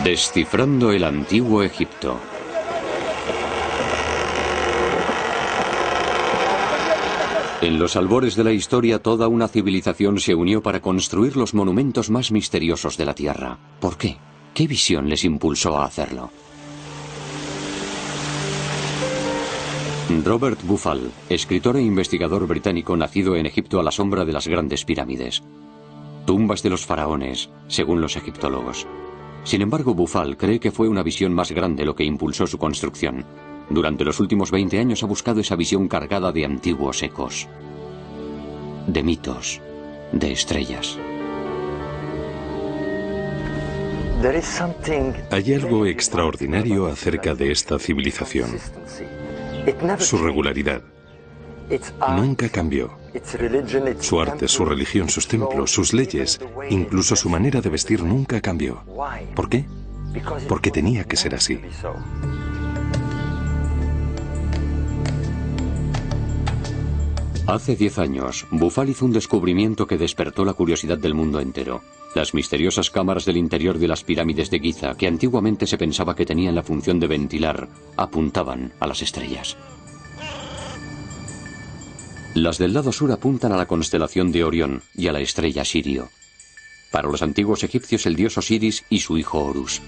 Descifrando el antiguo Egipto. En los albores de la historia, toda una civilización se unió para construir los monumentos más misteriosos de la Tierra. ¿Por qué? ¿Qué visión les impulsó a hacerlo? Robert Buffal, escritor e investigador británico nacido en Egipto a la sombra de las grandes pirámides. Tumbas de los faraones, según los egiptólogos. Sin embargo, Buffal cree que fue una visión más grande lo que impulsó su construcción. Durante los últimos 20 años ha buscado esa visión cargada de antiguos ecos, de mitos, de estrellas. Hay algo extraordinario acerca de esta civilización. Su regularidad nunca cambió. Su arte, su religión, sus templos, sus leyes, incluso su manera de vestir nunca cambió. ¿Por qué? Porque tenía que ser así. Hace 10 años, Buffal hizo un descubrimiento que despertó la curiosidad del mundo entero. Las misteriosas cámaras del interior de las pirámides de Giza, que antiguamente se pensaba que tenían la función de ventilar, apuntaban a las estrellas. Las del lado sur apuntan a la constelación de Orión y a la estrella Sirio. Para los antiguos egipcios, el dios Osiris y su hijo Horus.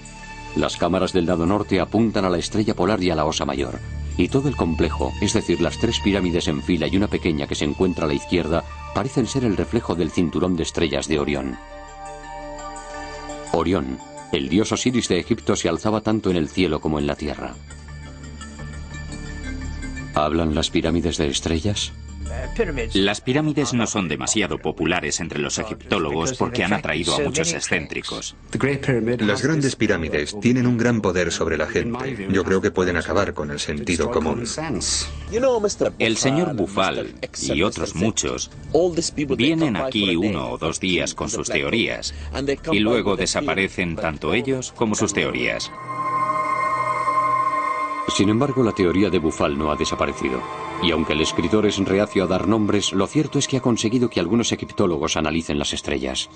Las cámaras del lado norte apuntan a la estrella polar y a la Osa Mayor. Y todo el complejo, es decir, las 3 pirámides en fila y una pequeña que se encuentra a la izquierda, parecen ser el reflejo del cinturón de estrellas de Orión. Orión, el dios Osiris de Egipto, se alzaba tanto en el cielo como en la tierra. ¿Hablan las pirámides de estrellas? Las pirámides no son demasiado populares entre los egiptólogos porque han atraído a muchos excéntricos. Las grandes pirámides tienen un gran poder sobre la gente. Yo creo que pueden acabar con el sentido común. El señor Buffal y otros muchos vienen aquí 1 o 2 días con sus teorías y luego desaparecen tanto ellos como sus teorías. Sin embargo, la teoría de Buffal no ha desaparecido. Y aunque el escritor es reacio a dar nombres, lo cierto es que ha conseguido que algunos egiptólogos analicen las estrellas.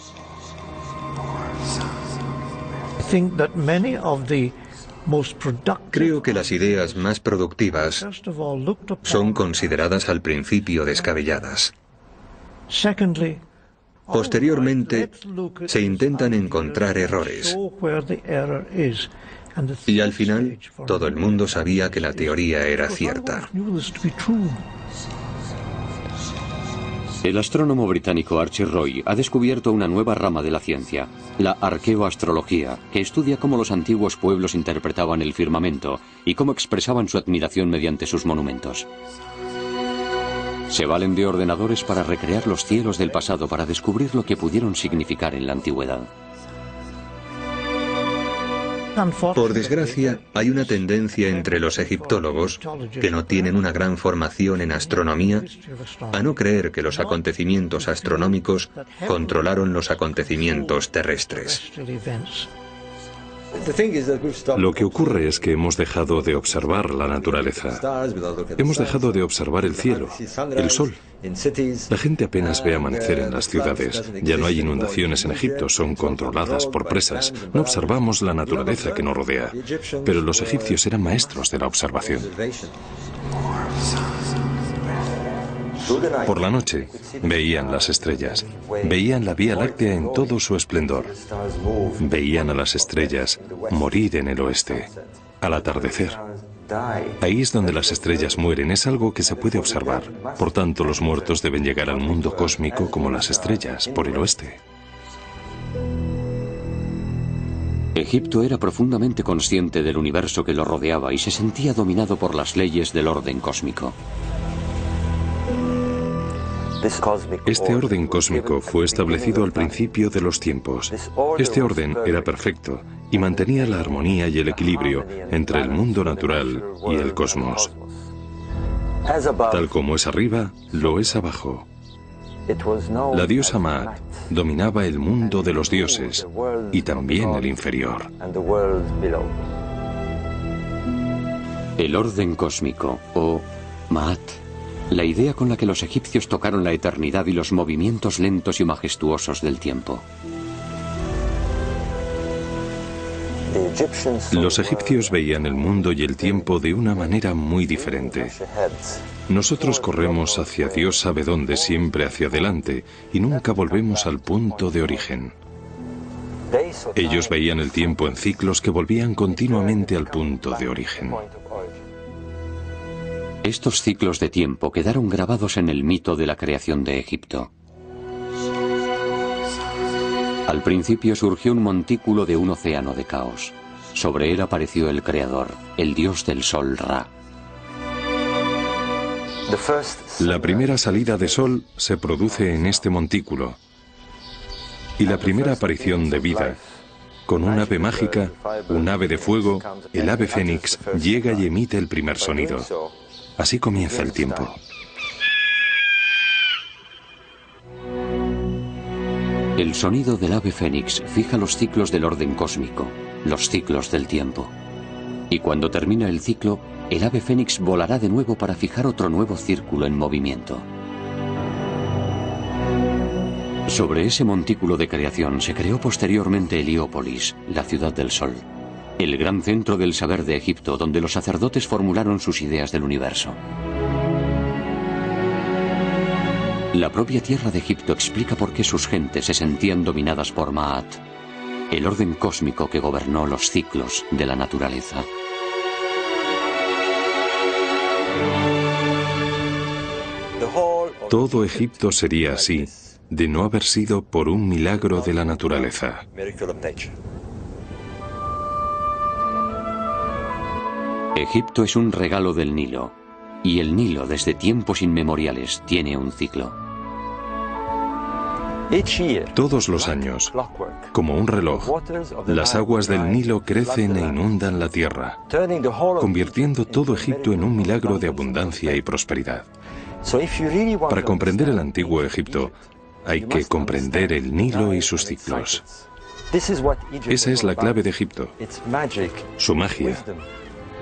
Creo que las ideas más productivas son consideradas al principio descabelladas. Posteriormente, se intentan encontrar errores. Y al final, todo el mundo sabía que la teoría era cierta. El astrónomo británico Archie Roy ha descubierto una nueva rama de la ciencia, la arqueoastrología, que estudia cómo los antiguos pueblos interpretaban el firmamento y cómo expresaban su admiración mediante sus monumentos. Se valen de ordenadores para recrear los cielos del pasado para descubrir lo que pudieron significar en la antigüedad. Por desgracia, hay una tendencia entre los egiptólogos, que no tienen una gran formación en astronomía, a no creer que los acontecimientos astronómicos controlaron los acontecimientos terrestres. Lo que ocurre es que hemos dejado de observar la naturaleza. Hemos dejado de observar el cielo, el sol. La gente apenas ve amanecer en las ciudades. Ya no hay inundaciones en Egipto, son controladas por presas. No observamos la naturaleza que nos rodea. Pero los egipcios eran maestros de la observación. Por la noche veían las estrellas, veían la Vía Láctea en todo su esplendor, veían a las estrellas morir en el oeste, al atardecer. Ahí es donde las estrellas mueren, es algo que se puede observar. Por tanto, los muertos deben llegar al mundo cósmico como las estrellas, por el oeste. Egipto era profundamente consciente del universo que lo rodeaba y se sentía dominado por las leyes del orden cósmico. Este orden cósmico fue establecido al principio de los tiempos. Este orden era perfecto y mantenía la armonía y el equilibrio entre el mundo natural y el cosmos. Tal como es arriba, lo es abajo. La diosa Maat dominaba el mundo de los dioses y también el inferior. El orden cósmico, o Maat, la idea con la que los egipcios tocaron la eternidad y los movimientos lentos y majestuosos del tiempo. Los egipcios veían el mundo y el tiempo de una manera muy diferente. Nosotros corremos hacia Dios sabe dónde, siempre hacia adelante, y nunca volvemos al punto de origen. Ellos veían el tiempo en ciclos que volvían continuamente al punto de origen. Estos ciclos de tiempo quedaron grabados en el mito de la creación de Egipto. Al principio surgió un montículo de un océano de caos. Sobre él apareció el Creador, el dios del sol Ra. La primera salida de sol se produce en este montículo. Y la primera aparición de vida, con un ave mágica, un ave de fuego, el ave fénix, llega y emite el primer sonido. Así comienza el tiempo. El sonido del ave fénix fija los ciclos del orden cósmico, los ciclos del tiempo. Y cuando termina el ciclo, el ave fénix volará de nuevo para fijar otro nuevo círculo en movimiento. Sobre ese montículo de creación se creó posteriormente Heliópolis, la ciudad del sol, el gran centro del saber de Egipto, donde los sacerdotes formularon sus ideas del universo. La propia tierra de Egipto explica por qué sus gentes se sentían dominadas por Maat, el orden cósmico que gobernó los ciclos de la naturaleza. Todo Egipto sería así, de no haber sido por un milagro de la naturaleza. Egipto es un regalo del Nilo, y el Nilo desde tiempos inmemoriales tiene un ciclo. Todos los años, como un reloj, las aguas del Nilo crecen e inundan la tierra, convirtiendo todo Egipto en un milagro de abundancia y prosperidad. Para comprender el antiguo Egipto, hay que comprender el Nilo y sus ciclos. Esa es la clave de Egipto, su magia,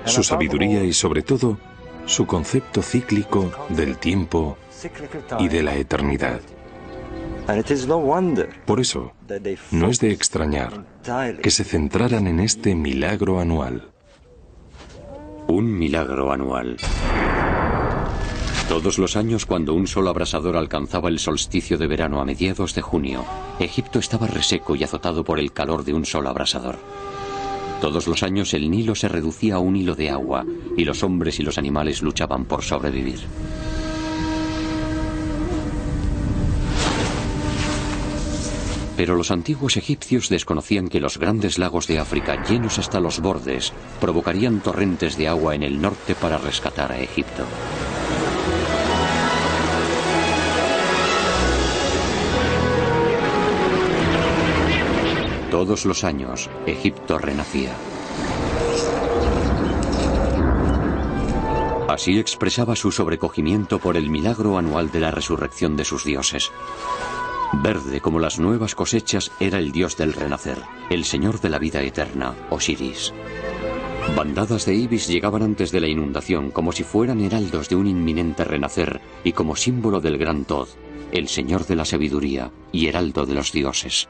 su sabiduría y sobre todo, su concepto cíclico del tiempo y de la eternidad. Por eso, no es de extrañar que se centraran en este milagro anual. Un milagro anual. Todos los años, cuando un sol abrasador alcanzaba el solsticio de verano a mediados de junio, Egipto estaba reseco y azotado por el calor de un sol abrasador. Todos los años el Nilo se reducía a un hilo de agua y los hombres y los animales luchaban por sobrevivir. Pero los antiguos egipcios desconocían que los grandes lagos de África, llenos hasta los bordes, provocarían torrentes de agua en el norte para rescatar a Egipto. Todos los años, Egipto renacía. Así expresaba su sobrecogimiento por el milagro anual de la resurrección de sus dioses. Verde como las nuevas cosechas era el dios del renacer, el señor de la vida eterna, Osiris. Bandadas de ibis llegaban antes de la inundación como si fueran heraldos de un inminente renacer y como símbolo del gran Tod, el señor de la sabiduría y heraldo de los dioses.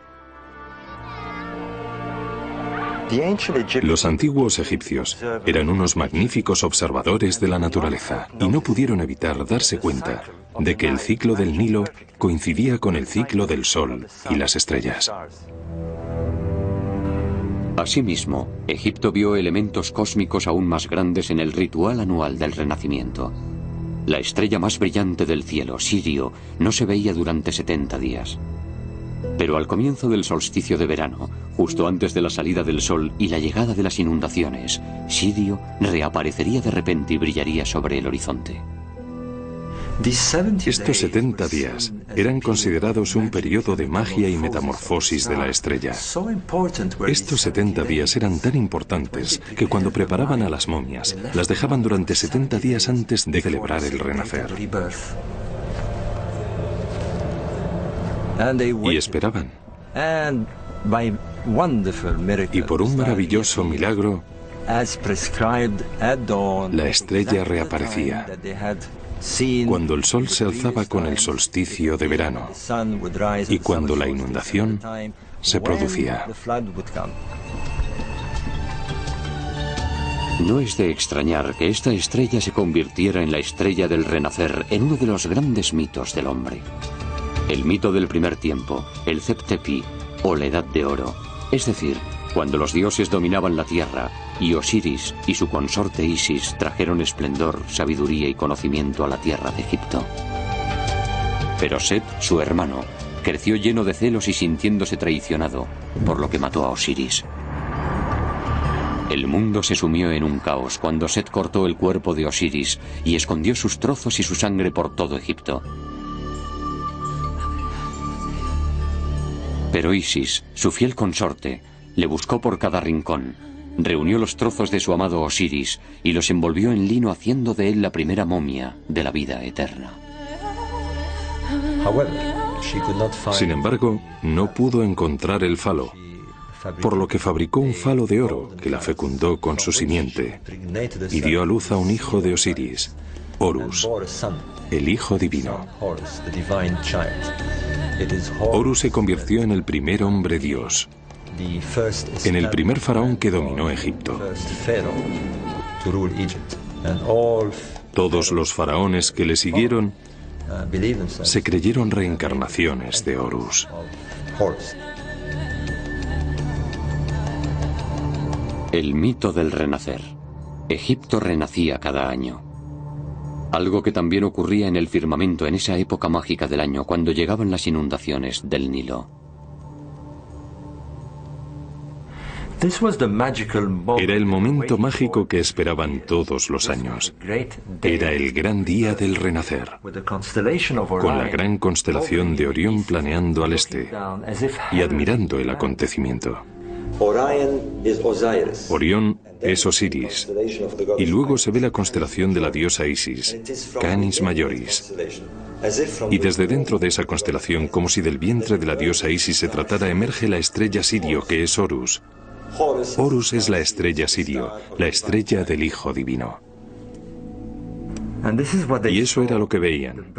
Los antiguos egipcios eran unos magníficos observadores de la naturaleza y no pudieron evitar darse cuenta de que el ciclo del Nilo coincidía con el ciclo del Sol y las estrellas. Asimismo, Egipto vio elementos cósmicos aún más grandes en el ritual anual del renacimiento. La estrella más brillante del cielo, Sirio, no se veía durante 70 días. Pero al comienzo del solsticio de verano, justo antes de la salida del sol y la llegada de las inundaciones, Sirio reaparecería de repente y brillaría sobre el horizonte. Estos 70 días eran considerados un periodo de magia y metamorfosis de la estrella. Estos 70 días eran tan importantes que cuando preparaban a las momias, las dejaban durante 70 días antes de celebrar el renacer. Y esperaban. Y por un maravilloso milagro, la estrella reaparecía. Cuando el sol se alzaba con el solsticio de verano y cuando la inundación se producía. No es de extrañar que esta estrella se convirtiera en la estrella del renacer, en uno de los grandes mitos del hombre. El mito del primer tiempo, el Zep-Tepi, o la Edad de Oro, es decir, cuando los dioses dominaban la tierra y Osiris y su consorte Isis trajeron esplendor, sabiduría y conocimiento a la tierra de Egipto. Pero Set, su hermano, creció lleno de celos y sintiéndose traicionado, por lo que mató a Osiris. El mundo se sumió en un caos cuando Set cortó el cuerpo de Osiris y escondió sus trozos y su sangre por todo Egipto. Pero Isis, su fiel consorte, le buscó por cada rincón, reunió los trozos de su amado Osiris y los envolvió en lino haciendo de él la primera momia de la vida eterna. Sin embargo, no pudo encontrar el falo, por lo que fabricó un falo de oro que la fecundó con su simiente y dio a luz a un hijo de Osiris, Horus, el hijo divino. Horus se convirtió en el primer hombre dios, en el primer faraón que dominó Egipto. Todos los faraones que le siguieron se creyeron reencarnaciones de Horus. El mito del renacer. Egipto renacía cada año. Algo que también ocurría en el firmamento en esa época mágica del año cuando llegaban las inundaciones del Nilo. Era el momento mágico que esperaban todos los años. Era el gran día del renacer, con la gran constelación de Orión planeando al este y admirando el acontecimiento. Orión es Osiris, y luego se ve la constelación de la diosa Isis, Canis Majoris. Y desde dentro de esa constelación, como si del vientre de la diosa Isis se tratara, emerge la estrella Sirio, que es Horus. Horus es la estrella Sirio, la estrella del Hijo Divino. Y eso era lo que veían,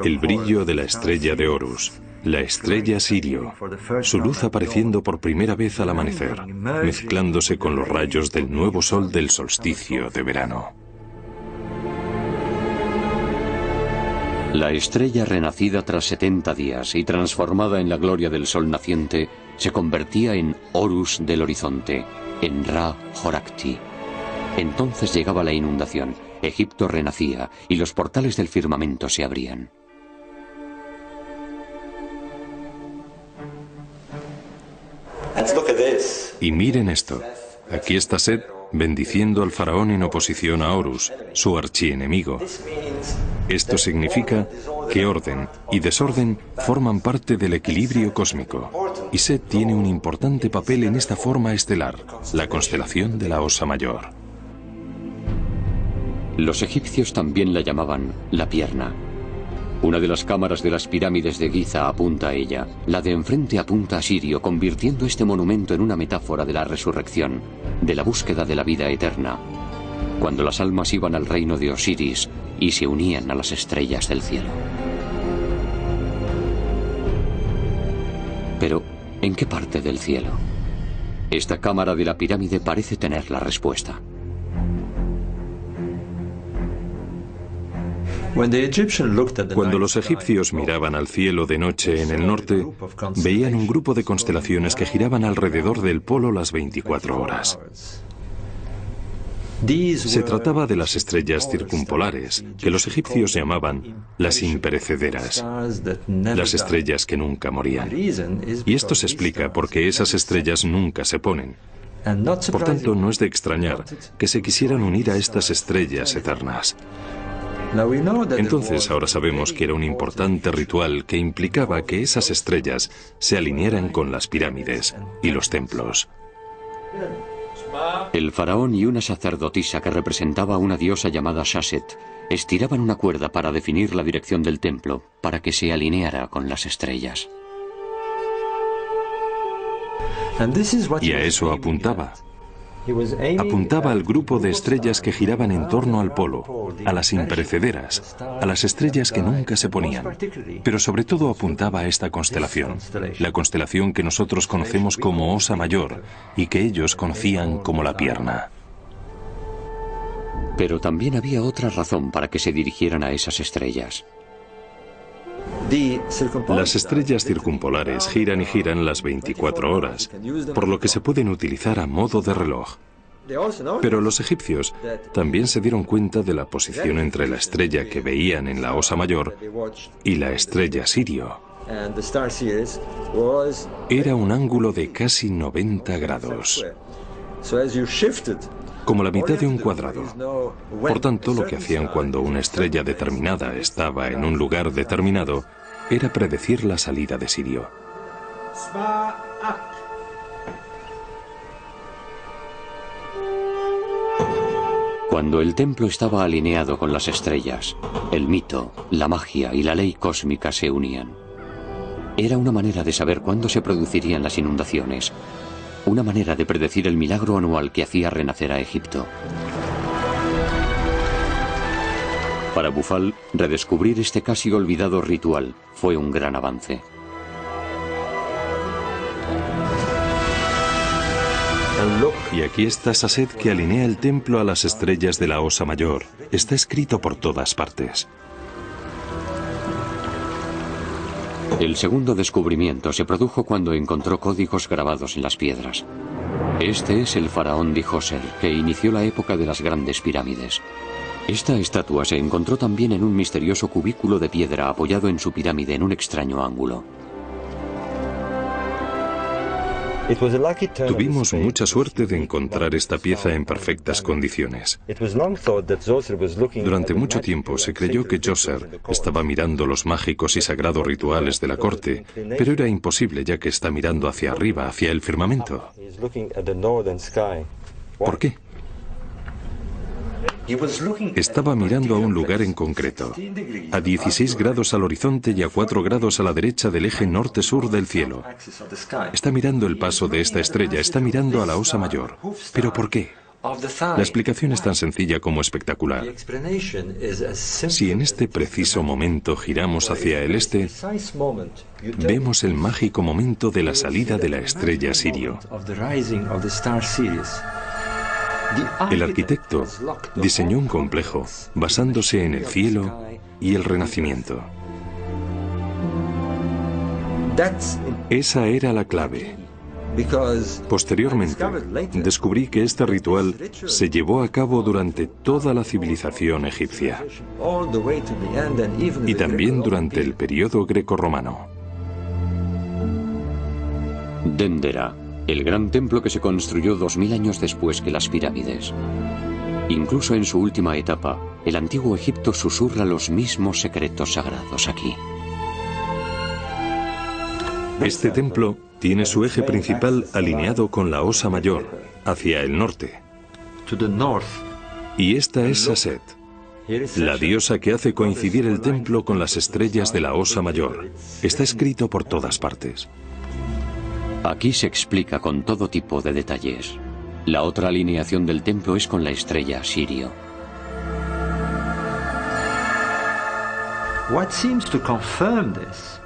el brillo de la estrella de Horus, la estrella Sirio, su luz apareciendo por primera vez al amanecer, mezclándose con los rayos del nuevo sol del solsticio de verano. La estrella renacida tras 70 días y transformada en la gloria del sol naciente, se convertía en Horus del horizonte, en Ra-Horakhti. Entonces llegaba la inundación, Egipto renacía y los portales del firmamento se abrían. Y miren esto, aquí está Set bendiciendo al faraón en oposición a Horus, su archienemigo. Esto significa que orden y desorden forman parte del equilibrio cósmico, y Set tiene un importante papel en esta forma estelar, la constelación de la Osa Mayor. Los egipcios también la llamaban la pierna. Una de las cámaras de las pirámides de Giza apunta a ella, la de enfrente apunta a Sirio, convirtiendo este monumento en una metáfora de la resurrección, de la búsqueda de la vida eterna, cuando las almas iban al reino de Osiris y se unían a las estrellas del cielo. Pero, ¿en qué parte del cielo? Esta cámara de la pirámide parece tener la respuesta. Cuando los egipcios miraban al cielo de noche en el norte, veían un grupo de constelaciones que giraban alrededor del polo las 24 horas. Se trataba de las estrellas circumpolares, que los egipcios llamaban las imperecederas, las estrellas que nunca morían. Y esto se explica porque esas estrellas nunca se ponen. Por tanto, no es de extrañar que se quisieran unir a estas estrellas eternas. Entonces ahora sabemos que era un importante ritual que implicaba que esas estrellas se alinearan con las pirámides y los templos. El faraón y una sacerdotisa que representaba a una diosa llamada Shashet estiraban una cuerda para definir la dirección del templo, para que se alineara con las estrellas. Y a eso apuntaba. Apuntaba al grupo de estrellas que giraban en torno al polo, a las imperecederas, a las estrellas que nunca se ponían. Pero sobre todo apuntaba a esta constelación, la constelación que nosotros conocemos como Osa Mayor y que ellos conocían como la pierna. Pero también había otra razón para que se dirigieran a esas estrellas. Las estrellas circumpolares giran y giran las 24 horas, por lo que se pueden utilizar a modo de reloj. Pero los egipcios también se dieron cuenta de la posición entre la estrella que veían en la Osa Mayor y la estrella Sirio. Era un ángulo de casi 90 grados, como la mitad de un cuadrado. Por tanto, lo que hacían cuando una estrella determinada estaba en un lugar determinado era predecir la salida de Sirio. Cuando el templo estaba alineado con las estrellas, el mito, la magia y la ley cósmica se unían. Era una manera de saber cuándo se producirían las inundaciones, una manera de predecir el milagro anual que hacía renacer a Egipto. Para Bufal, redescubrir este casi olvidado ritual fue un gran avance. Y aquí está Saset, que alinea el templo a las estrellas de la Osa Mayor. Está escrito por todas partes. El segundo descubrimiento se produjo cuando encontró códigos grabados en las piedras. Este es el faraón Djoser, que inició la época de las grandes pirámides. Esta estatua se encontró también en un misterioso cubículo de piedra apoyado en su pirámide en un extraño ángulo. Tuvimos mucha suerte de encontrar esta pieza en perfectas condiciones. Durante mucho tiempo se creyó que Djoser estaba mirando los mágicos y sagrados rituales de la corte, pero era imposible ya que está mirando hacia arriba, hacia el firmamento. ¿Por qué? Estaba mirando a un lugar en concreto, a 16 grados al horizonte y a 4 grados a la derecha del eje norte-sur del cielo. Está mirando el paso de esta estrella, está mirando a la Osa Mayor. ¿Pero por qué? La explicación es tan sencilla como espectacular. Si en este preciso momento giramos hacia el este, vemos el mágico momento de la salida de la estrella Sirio. El arquitecto diseñó un complejo basándose en el cielo y el renacimiento. Esa era la clave. Posteriormente, descubrí que este ritual se llevó a cabo durante toda la civilización egipcia y también durante el periodo grecorromano. Dendera, el gran templo que se construyó 2000 años después que las pirámides. Incluso en su última etapa, el antiguo Egipto susurra los mismos secretos sagrados aquí. Este templo tiene su eje principal alineado con la Osa Mayor, hacia el norte. Y esta es Saset, la diosa que hace coincidir el templo con las estrellas de la Osa Mayor. Está escrito por todas partes. Aquí se explica con todo tipo de detalles. La otra alineación del templo es con la estrella Sirio.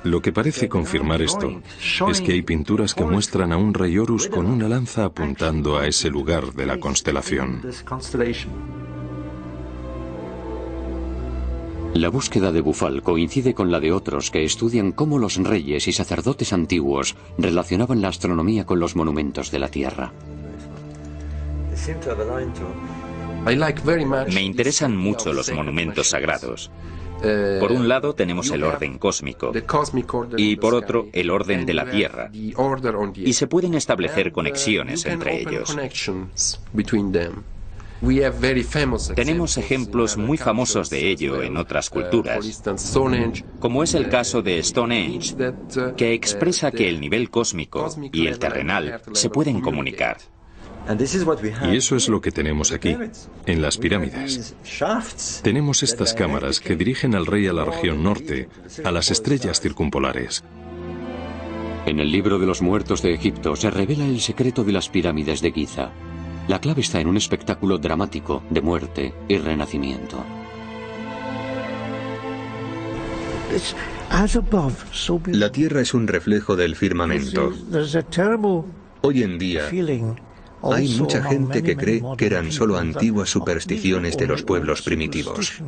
Lo que parece confirmar esto es que hay pinturas que muestran a un rey Horus con una lanza apuntando a ese lugar de la constelación. La búsqueda de Bufal coincide con la de otros que estudian cómo los reyes y sacerdotes antiguos relacionaban la astronomía con los monumentos de la Tierra. Me interesan mucho los monumentos sagrados. Por un lado tenemos el orden cósmico y por otro el orden de la Tierra, y se pueden establecer conexiones entre ellos. Tenemos ejemplos muy famosos de ello en otras culturas, como es el caso de Stonehenge, que expresa que el nivel cósmico y el terrenal se pueden comunicar. Y eso es lo que tenemos aquí, en las pirámides. Tenemos estas cámaras que dirigen al rey a la región norte, a las estrellas circumpolares. En el libro de los muertos de Egipto se revela el secreto de las pirámides de Giza. La clave está en un espectáculo dramático de muerte y renacimiento. La Tierra es un reflejo del firmamento. Hoy en día Hay mucha gente que cree que eran solo antiguas supersticiones de los pueblos primitivos.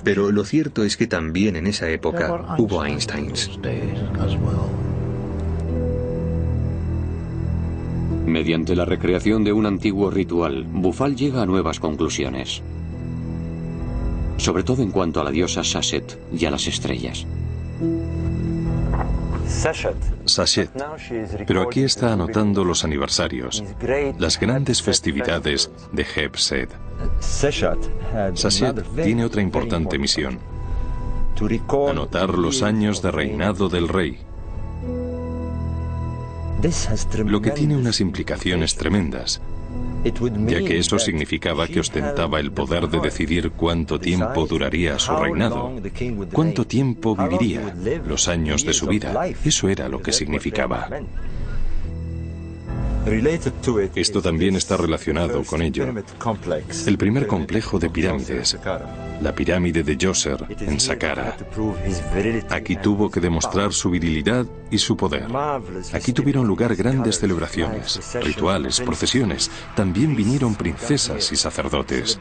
Pero lo cierto es que también en esa época hubo Einsteins. Mediante la recreación de un antiguo ritual, Bufal llega a nuevas conclusiones. Sobre todo en cuanto a la diosa Sashet y a las estrellas. Sashet, pero aquí está anotando los aniversarios, las grandes festividades de Heb-Sed. Sashet tiene otra importante misión: anotar los años de reinado del rey, lo que tiene unas implicaciones tremendas, ya que eso significaba que ostentaba el poder de decidir cuánto tiempo duraría su reinado, cuánto tiempo viviría, los años de su vida. Eso era lo que significaba. Esto también está relacionado con ello. El primer complejo de pirámides, la pirámide de Djoser, en Saqqara. Aquí tuvo que demostrar su virilidad y su poder. Aquí tuvieron lugar grandes celebraciones, rituales, procesiones. También vinieron princesas y sacerdotes.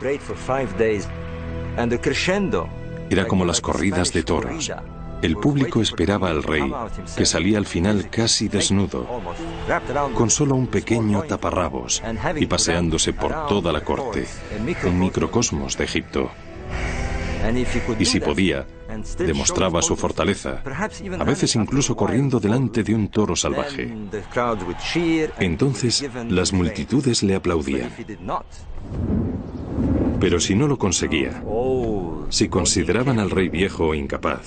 Era como las corridas de toros. El público esperaba al rey, que salía al final casi desnudo, con solo un pequeño taparrabos y paseándose por toda la corte, un microcosmos de Egipto. Y si podía, demostraba su fortaleza, a veces incluso corriendo delante de un toro salvaje. Entonces, las multitudes le aplaudían. Pero si no lo conseguía, si consideraban al rey viejo o incapaz,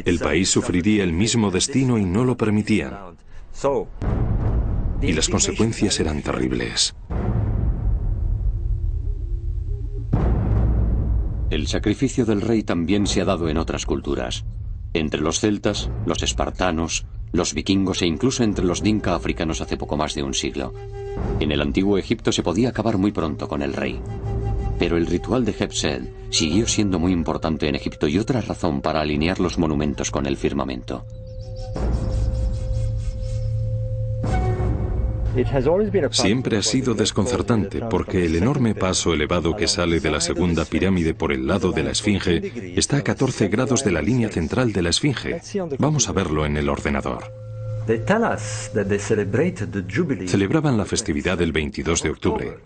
el país sufriría el mismo destino y no lo permitían. Y las consecuencias eran terribles. El sacrificio del rey también se ha dado en otras culturas. Entre los celtas, los espartanos, los vikingos e incluso entre los dinka africanos hace poco más de un siglo. En el antiguo Egipto se podía acabar muy pronto con el rey. Pero el ritual de Heb-Sed siguió siendo muy importante en Egipto y otra razón para alinear los monumentos con el firmamento. Siempre ha sido desconcertante porque el enorme paso elevado que sale de la segunda pirámide por el lado de la Esfinge está a 14 grados de la línea central de la Esfinge. Vamos a verlo en el ordenador. Celebraban la festividad del 22 de octubre.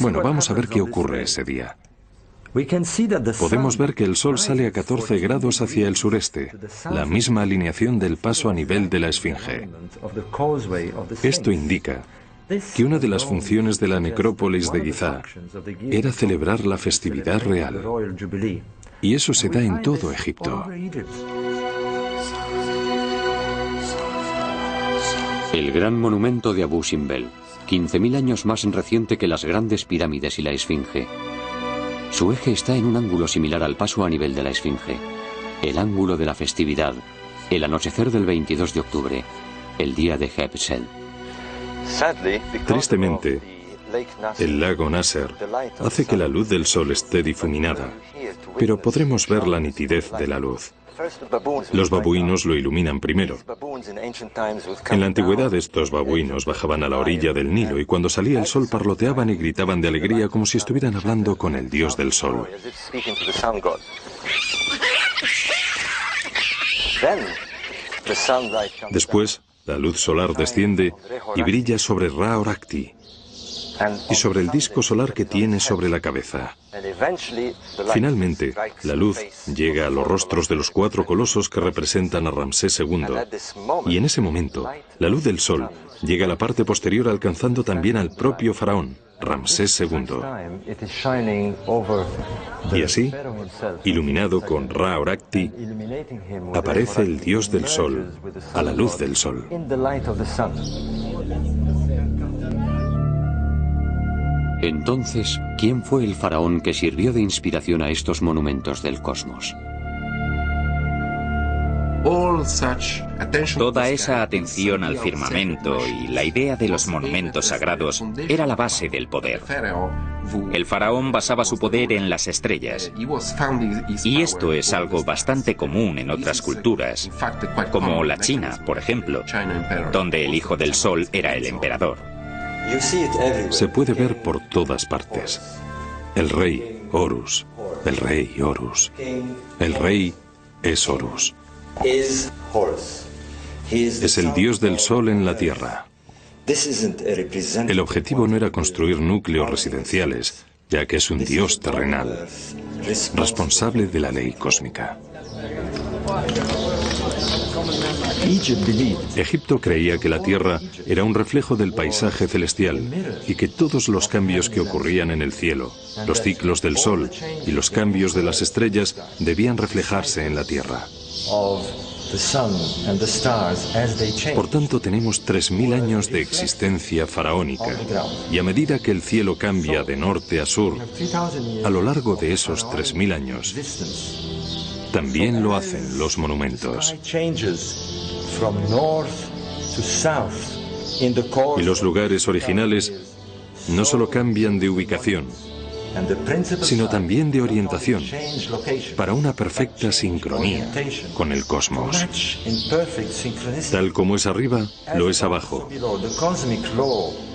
Bueno, vamos a ver qué ocurre ese día. Podemos ver que el sol sale a 14 grados hacia el sureste, la misma alineación del paso a nivel de la Esfinge. Esto indica que una de las funciones de la necrópolis de Giza era celebrar la festividad real. Y eso se da en todo Egipto. El gran monumento de Abu Simbel, 15.000 años más reciente que las grandes pirámides y la Esfinge. Su eje está en un ángulo similar al paso a nivel de la Esfinge, el ángulo de la festividad, el anochecer del 22 de octubre, el día de Heb-Sed. Tristemente, el lago Nasser hace que la luz del sol esté difuminada, pero podremos ver la nitidez de la luz. Los babuinos lo iluminan primero. En la antigüedad estos babuinos bajaban a la orilla del Nilo y cuando salía el sol parloteaban y gritaban de alegría como si estuvieran hablando con el dios del sol. Después, la luz solar desciende y brilla sobre Ra Horakhti y sobre el disco solar que tiene sobre la cabeza. Finalmente, la luz llega a los rostros de los 4 colosos que representan a Ramsés II, y en ese momento, la luz del sol llega a la parte posterior alcanzando también al propio faraón, Ramsés II. Y así, iluminado con Ra Horakhti, aparece el dios del sol a la luz del sol. Entonces, ¿quién fue el faraón que sirvió de inspiración a estos monumentos del cosmos? Toda esa atención al firmamento y la idea de los monumentos sagrados era la base del poder. El faraón basaba su poder en las estrellas. Y esto es algo bastante común en otras culturas, como la China, por ejemplo, donde el hijo del sol era el emperador. Se puede ver por todas partes. El rey, Horus. El rey, Horus. El rey es Horus. Es el dios del sol en la tierra. El objetivo no era construir núcleos residenciales, ya que es un dios terrenal, responsable de la ley cósmica. Egipto creía que la tierra era un reflejo del paisaje celestial y que todos los cambios que ocurrían en el cielo, los ciclos del sol y los cambios de las estrellas debían reflejarse en la tierra. Por tanto, tenemos 3000 años de existencia faraónica, y a medida que el cielo cambia de norte a sur, a lo largo de esos 3000 años, también lo hacen los monumentos. Y los lugares originales no solo cambian de ubicación, sino también de orientación, para una perfecta sincronía con el cosmos. Tal como es arriba, lo es abajo.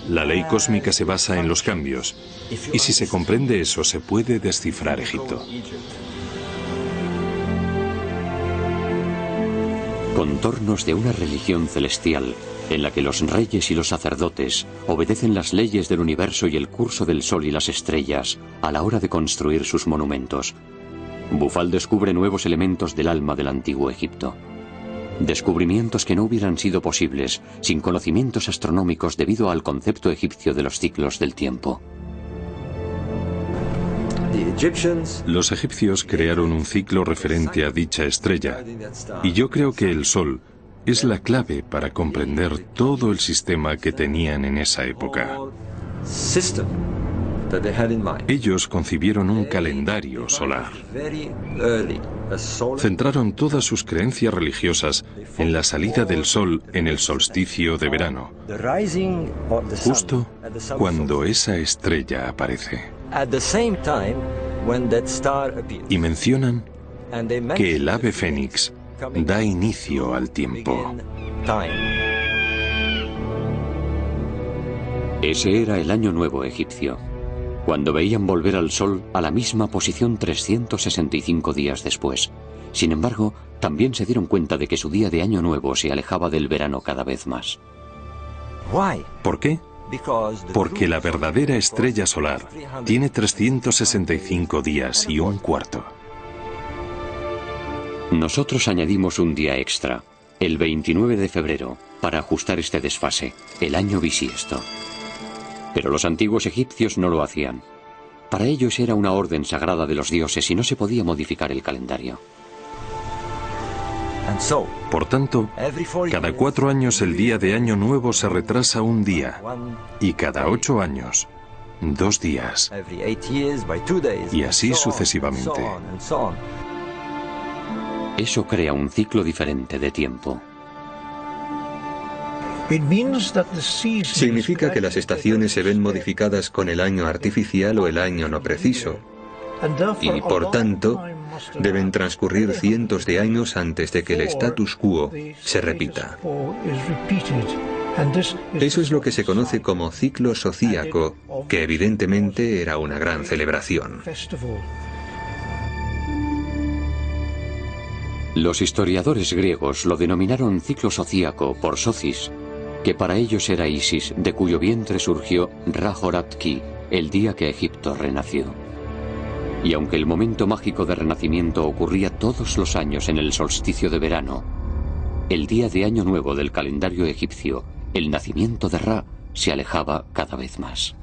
La ley cósmica se basa en los cambios, y si se comprende eso, se puede descifrar Egipto. Contornos de una religión celestial en la que los reyes y los sacerdotes obedecen las leyes del universo y el curso del sol y las estrellas a la hora de construir sus monumentos. Bufal descubre nuevos elementos del alma del antiguo Egipto. Descubrimientos que no hubieran sido posibles sin conocimientos astronómicos debido al concepto egipcio de los ciclos del tiempo. Los egipcios crearon un ciclo referente a dicha estrella, y yo creo que el sol es la clave para comprender todo el sistema que tenían en esa época. Ellos concibieron un calendario solar. Centraron todas sus creencias religiosas en la salida del sol en el solsticio de verano, justo cuando esa estrella aparece. Y mencionan que el ave fénix da inicio al tiempo. Ese era el año nuevo egipcio, cuando veían volver al sol a la misma posición 365 días después. Sin embargo, también se dieron cuenta de que su día de año nuevo se alejaba del verano cada vez más. ¿Por qué? Porque la verdadera estrella solar tiene 365 días y un cuarto. Nosotros añadimos un día extra, el 29 de febrero, para ajustar este desfase, el año bisiesto. Pero los antiguos egipcios no lo hacían. Para ellos era una orden sagrada de los dioses y no se podía modificar el calendario. Por tanto, cada 4 años el día de Año Nuevo se retrasa un día, y cada 8 años, 2 días, y así sucesivamente. Eso crea un ciclo diferente de tiempo. Significa que las estaciones se ven modificadas con el año artificial o el año no preciso, y por tanto deben transcurrir cientos de años antes de que el status quo se repita. Eso es lo que se conoce como ciclo zodíaco, que evidentemente era una gran celebración. Los historiadores griegos lo denominaron ciclo zodíaco por Socis, que para ellos era Isis, de cuyo vientre surgió Ra-Horat-Ki, el día que Egipto renació. Y aunque el momento mágico de renacimiento ocurría todos los años en el solsticio de verano, el día de Año Nuevo del calendario egipcio, el nacimiento de Ra, se alejaba cada vez más.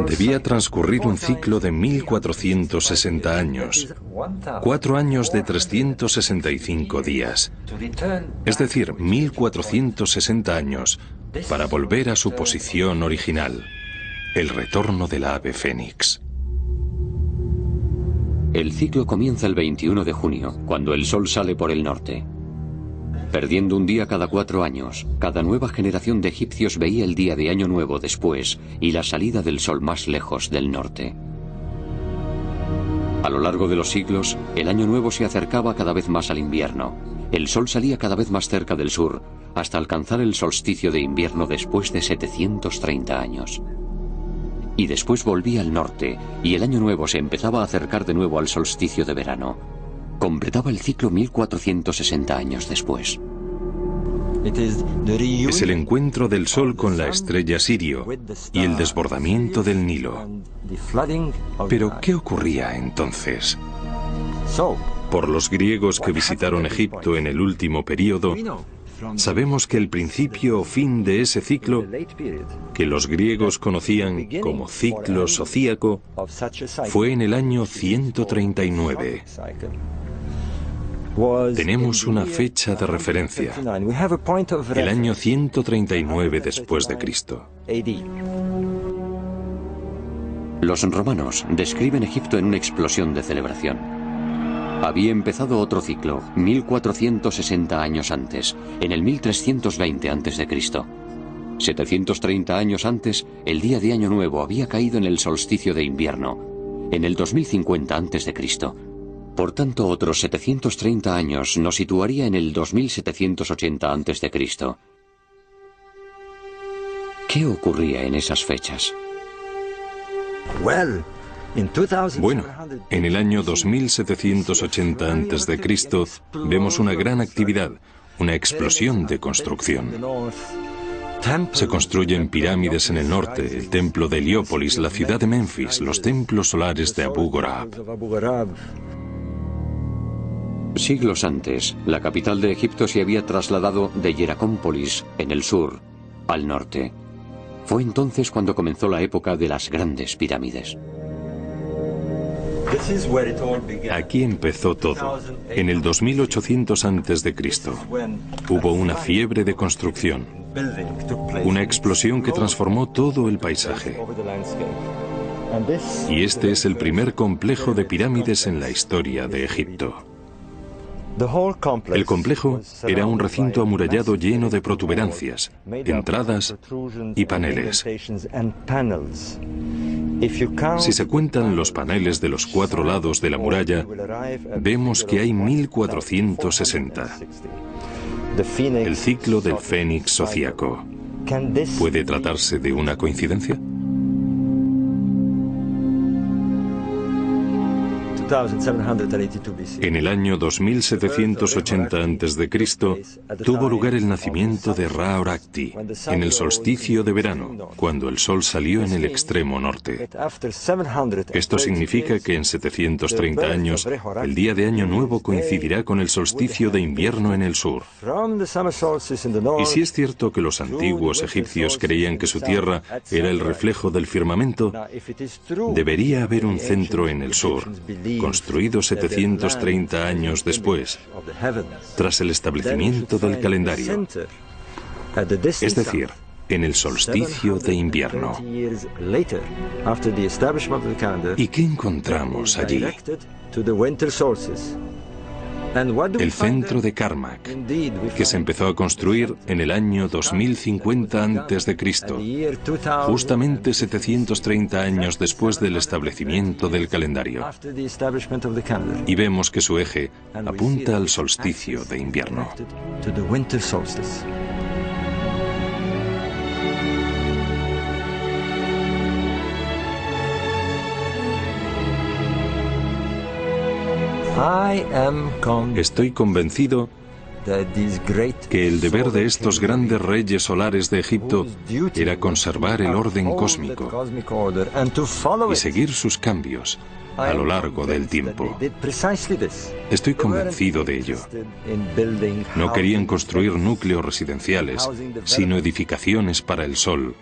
Debía transcurrir un ciclo de 1460 años, 4 años de 365 días, es decir, 1460 años, para volver a su posición original, el retorno del ave fénix. El ciclo comienza el 21 de junio, cuando el sol sale por el norte. Perdiendo un día cada 4 años, cada nueva generación de egipcios veía el día de Año Nuevo después y la salida del sol más lejos del norte. A lo largo de los siglos, el Año Nuevo se acercaba cada vez más al invierno. El sol salía cada vez más cerca del sur, hasta alcanzar el solsticio de invierno después de 730 años. Y después volvía al norte, y el Año Nuevo se empezaba a acercar de nuevo al solsticio de verano. Completaba el ciclo 1460 años después. Es el encuentro del Sol con la estrella Sirio y el desbordamiento del Nilo. Pero, ¿qué ocurría entonces? Por los griegos que visitaron Egipto en el último período, sabemos que el principio o fin de ese ciclo, que los griegos conocían como ciclo zodíaco, fue en el año 139. Tenemos una fecha de referencia, el año 139 después de Cristo. Los romanos describen Egipto en una explosión de celebración. Había empezado otro ciclo, 1460 años antes, en el 1320 a.C. 730 años antes, el día de Año Nuevo había caído en el solsticio de invierno, en el 2050 a.C. Por tanto, otros 730 años nos situaría en el 2780 a.C. ¿Qué ocurría en esas fechas? Bueno, en el año 2780 a.C. vemos una gran actividad, una explosión de construcción. Se construyen pirámides en el norte, el templo de Heliópolis, la ciudad de Memphis, los templos solares de Abu Ghorab. Siglos antes, la capital de Egipto se había trasladado de Hieracómpolis, en el sur, al norte. Fue entonces cuando comenzó la época de las grandes pirámides. Aquí empezó todo. En el 2800 a.C. hubo una fiebre de construcción, una explosión que transformó todo el paisaje. Y este es el primer complejo de pirámides en la historia de Egipto. El complejo era un recinto amurallado lleno de protuberancias, entradas y paneles. Si se cuentan los paneles de los 4 lados de la muralla, vemos que hay 1460. El ciclo del Fénix zodíaco. ¿Puede tratarse de una coincidencia? En el año 2780 a.C. tuvo lugar el nacimiento de Ra-Horakhti, en el solsticio de verano, cuando el sol salió en el extremo norte. Esto significa que en 730 años, el día de Año Nuevo coincidirá con el solsticio de invierno en el sur. Y si es cierto que los antiguos egipcios creían que su tierra era el reflejo del firmamento, debería haber un centro en el sur, construido 730 años después, tras el establecimiento del calendario, es decir, en el solsticio de invierno. ¿Y qué encontramos allí? El centro de Karnak, que se empezó a construir en el año 2050 a.C., justamente 730 años después del establecimiento del calendario. Y vemos que su eje apunta al solsticio de invierno. Estoy convencido que el deber de estos grandes reyes solares de Egipto era conservar el orden cósmico y seguir sus cambios a lo largo del tiempo. Estoy convencido de ello. No querían construir núcleos residenciales, sino edificaciones para el sol,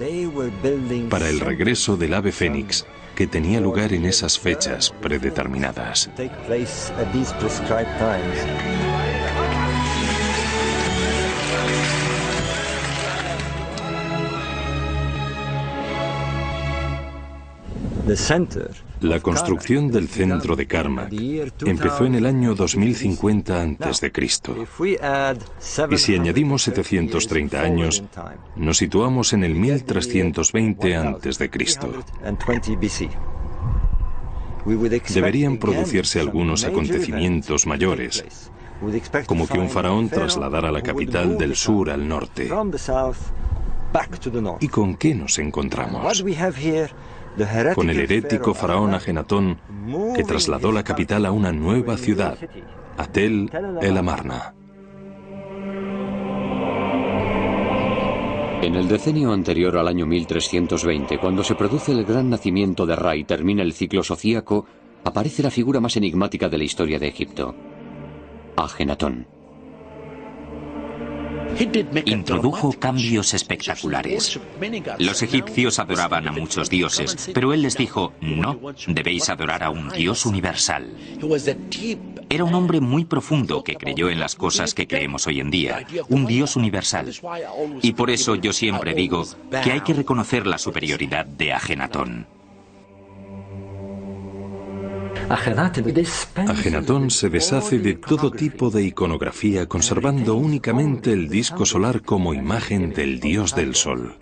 para el regreso del ave fénix, que tenía lugar en esas fechas predeterminadas. La construcción del centro de Karmak empezó en el año 2050 a.C. Y si añadimos 730 años, nos situamos en el 1320 a.C. Deberían producirse algunos acontecimientos mayores, como que un faraón trasladara la capital del sur al norte. ¿Y con qué nos encontramos? Con el herético faraón Ajenatón, que trasladó la capital a una nueva ciudad, a Tel el Amarna. En el decenio anterior al año 1320, cuando se produce el gran nacimiento de Ra y termina el ciclo sociaco, aparece la figura más enigmática de la historia de Egipto, Ajenatón. Introdujo cambios espectaculares. Los egipcios adoraban a muchos dioses, pero él les dijo, no, debéis adorar a un Dios universal. Era un hombre muy profundo que creyó en las cosas que creemos hoy en día, un Dios universal. Y por eso yo siempre digo que hay que reconocer la superioridad de Ajenatón. Ajenatón se deshace de todo tipo de iconografía, conservando únicamente el disco solar como imagen del dios del sol.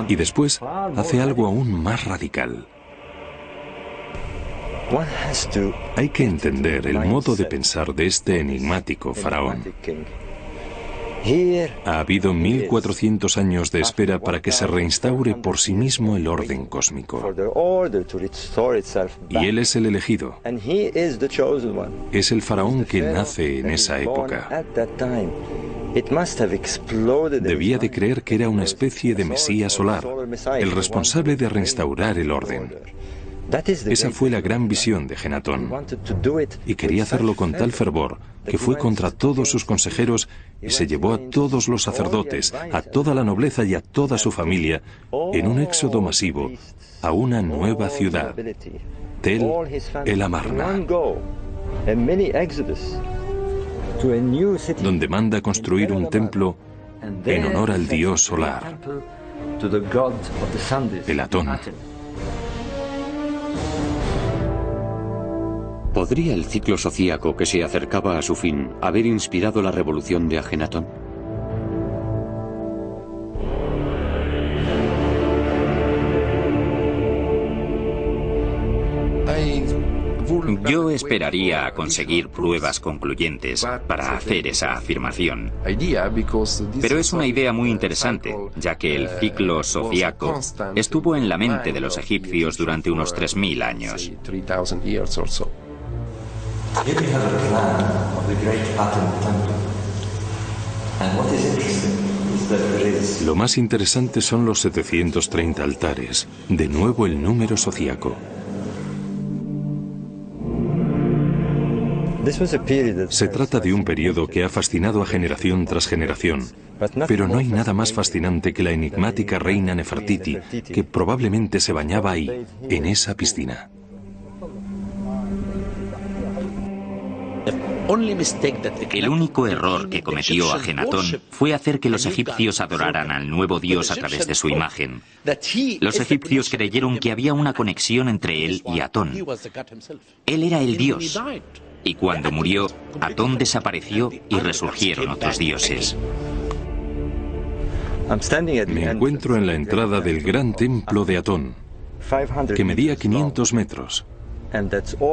Y después hace algo aún más radical. Hay que entender el modo de pensar de este enigmático faraón. Ha habido 1400 años de espera para que se reinstaure por sí mismo el orden cósmico. Y él es el elegido. Es el faraón que nace en esa época. Debía de creer que era una especie de mesías solar, el responsable de reinstaurar el orden. Esa fue la gran visión de Ajenatón, y quería hacerlo con tal fervor que fue contra todos sus consejeros y se llevó a todos los sacerdotes, a toda la nobleza y a toda su familia en un éxodo masivo a una nueva ciudad, Tel el Amarna, donde manda construir un templo en honor al dios solar, el Atón. ¿Podría el ciclo sociaco que se acercaba a su fin haber inspirado la revolución de Ajenatón? Yo esperaría a conseguir pruebas concluyentes para hacer esa afirmación. Pero es una idea muy interesante, ya que el ciclo sociaco estuvo en la mente de los egipcios durante unos 3000 años. Lo más interesante son los 730 altares, de nuevo el número sociaco. Se trata de un periodo que ha fascinado a generación tras generación, pero no hay nada más fascinante que la enigmática reina Nefertiti, que probablemente se bañaba ahí, en esa piscina. El único error que cometió Ajenatón fue hacer que los egipcios adoraran al nuevo dios a través de su imagen. Los egipcios creyeron que había una conexión entre él y Atón. Él era el dios. Y cuando murió, Atón desapareció y resurgieron otros dioses. Me encuentro en la entrada del gran templo de Atón, que medía 500 metros.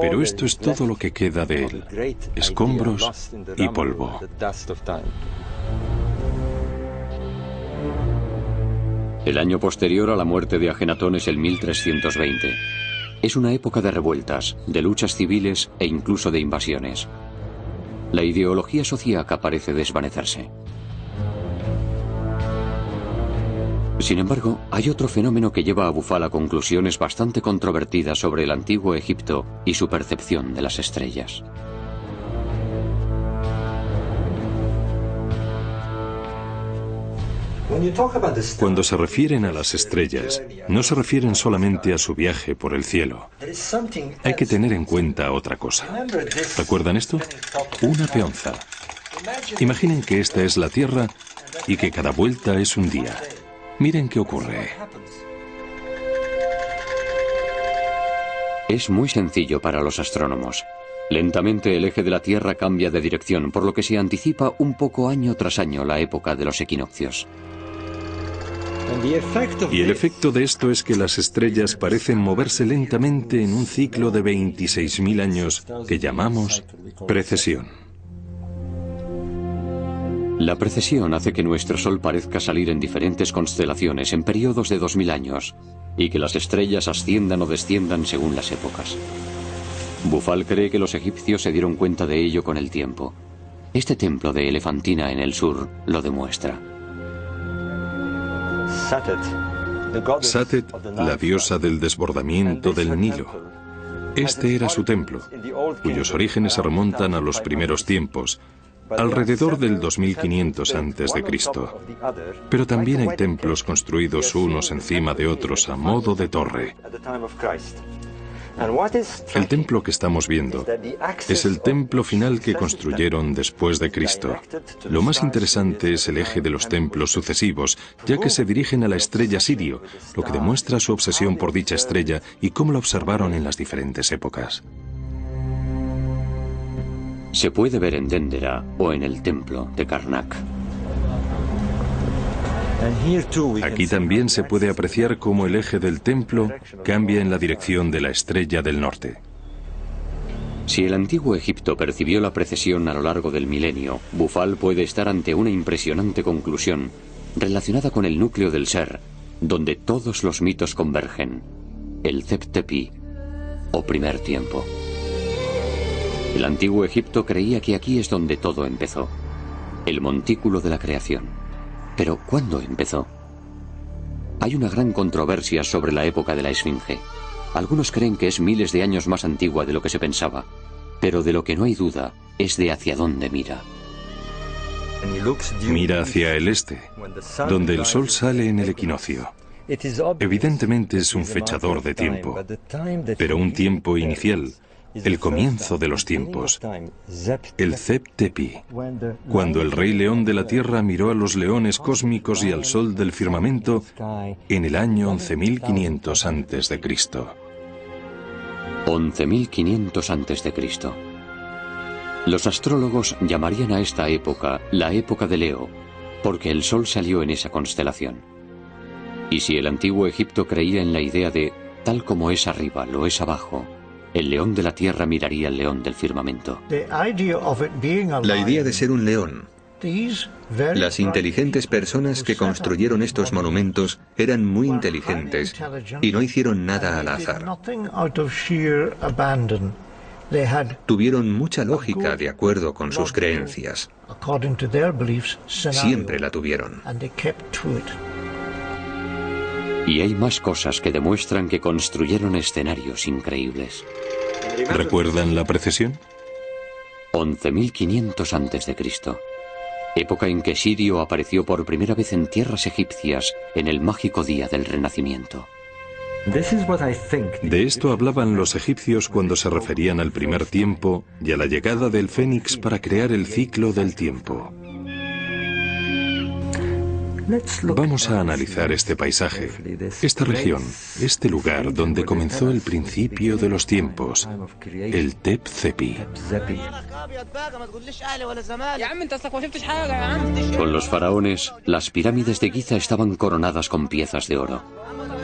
Pero esto es todo lo que queda de él: escombros y polvo. El año posterior a la muerte de Ajenatón es el 1320. Es una época de revueltas, de luchas civiles e incluso de invasiones. La ideología sociaca parece desvanecerse. Sin embargo, hay otro fenómeno que lleva a Bufal a conclusiones bastante controvertidas sobre el antiguo Egipto y su percepción de las estrellas. Cuando se refieren a las estrellas, no se refieren solamente a su viaje por el cielo. Hay que tener en cuenta otra cosa. ¿Recuerdan esto? Una peonza. Imaginen que esta es la Tierra y que cada vuelta es un día. Miren qué ocurre. Es muy sencillo para los astrónomos. Lentamente el eje de la Tierra cambia de dirección, por lo que se anticipa un poco año tras año la época de los equinoccios. Y el efecto de esto es que las estrellas parecen moverse lentamente en un ciclo de 26.000 años que llamamos precesión. La precesión hace que nuestro Sol parezca salir en diferentes constelaciones en periodos de 2000 años y que las estrellas asciendan o desciendan según las épocas. Bufal cree que los egipcios se dieron cuenta de ello con el tiempo. Este templo de Elefantina en el sur lo demuestra. Satet, la diosa del desbordamiento del Nilo. Este era su templo, cuyos orígenes se remontan a los primeros tiempos, alrededor del 2500 a.C. Pero también hay templos construidos unos encima de otros a modo de torre. El templo que estamos viendo es el templo final que construyeron después de Cristo. Lo más interesante es el eje de los templos sucesivos, ya que se dirigen a la estrella Sirio, lo que demuestra su obsesión por dicha estrella y cómo la observaron en las diferentes épocas. Se puede ver en Dendera o en el templo de Karnak. Aquí también se puede apreciar cómo el eje del templo cambia en la dirección de la estrella del norte. Si el antiguo Egipto percibió la precesión a lo largo del milenio, Bufal puede estar ante una impresionante conclusión relacionada con el núcleo del ser, donde todos los mitos convergen, el Zep-Tepi, o primer tiempo. El antiguo Egipto creía que aquí es donde todo empezó, el montículo de la creación. Pero, ¿cuándo empezó? Hay una gran controversia sobre la época de la Esfinge. Algunos creen que es miles de años más antigua de lo que se pensaba, pero de lo que no hay duda es de hacia dónde mira. Mira hacia el este, donde el sol sale en el equinoccio. Evidentemente es un fechador de tiempo, pero un tiempo inicial, el comienzo de los tiempos, el Zep-Tepi, cuando el rey león de la tierra miró a los leones cósmicos y al sol del firmamento en el año 11.500 a.C. 11.500 a.C. Los astrólogos llamarían a esta época la época de Leo, porque el sol salió en esa constelación. Y si el antiguo Egipto creía en la idea de tal como es arriba, lo es abajo, el león de la tierra miraría al león del firmamento. La idea de ser un león. Las inteligentes personas que construyeron estos monumentos eran muy inteligentes y no hicieron nada al azar. Tuvieron mucha lógica de acuerdo con sus creencias. Siempre la tuvieron. Y hay más cosas que demuestran que construyeron escenarios increíbles. ¿Recuerdan la precesión? 11.500 a.C., época en que Sirio apareció por primera vez en tierras egipcias en el mágico día del Renacimiento. De esto hablaban los egipcios cuando se referían al primer tiempo y a la llegada del Fénix para crear el ciclo del tiempo. Vamos a analizar este paisaje, esta región, este lugar donde comenzó el principio de los tiempos, el Tep-Tepi. Con los faraones, las pirámides de Giza estaban coronadas con piezas de oro.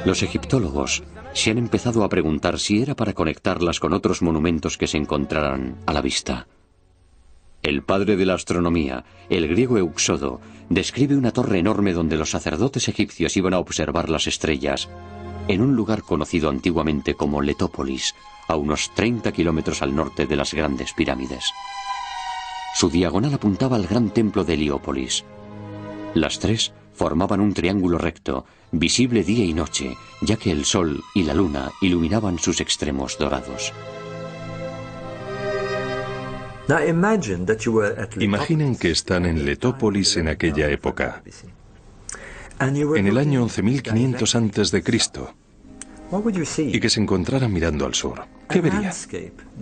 Los egiptólogos se han empezado a preguntar si era para conectarlas con otros monumentos que se encontraran a la vista. El padre de la astronomía, el griego Euxodo, describe una torre enorme donde los sacerdotes egipcios iban a observar las estrellas, en un lugar conocido antiguamente como Letópolis, a unos 30 kilómetros al norte de las grandes pirámides. Su diagonal apuntaba al gran templo de Heliópolis. Las tres formaban un triángulo recto, visible día y noche, ya que el sol y la luna iluminaban sus extremos dorados. Imaginen que están en Letópolis en aquella época, en el año 11.500 a.C., y que se encontraran mirando al sur. ¿Qué verían?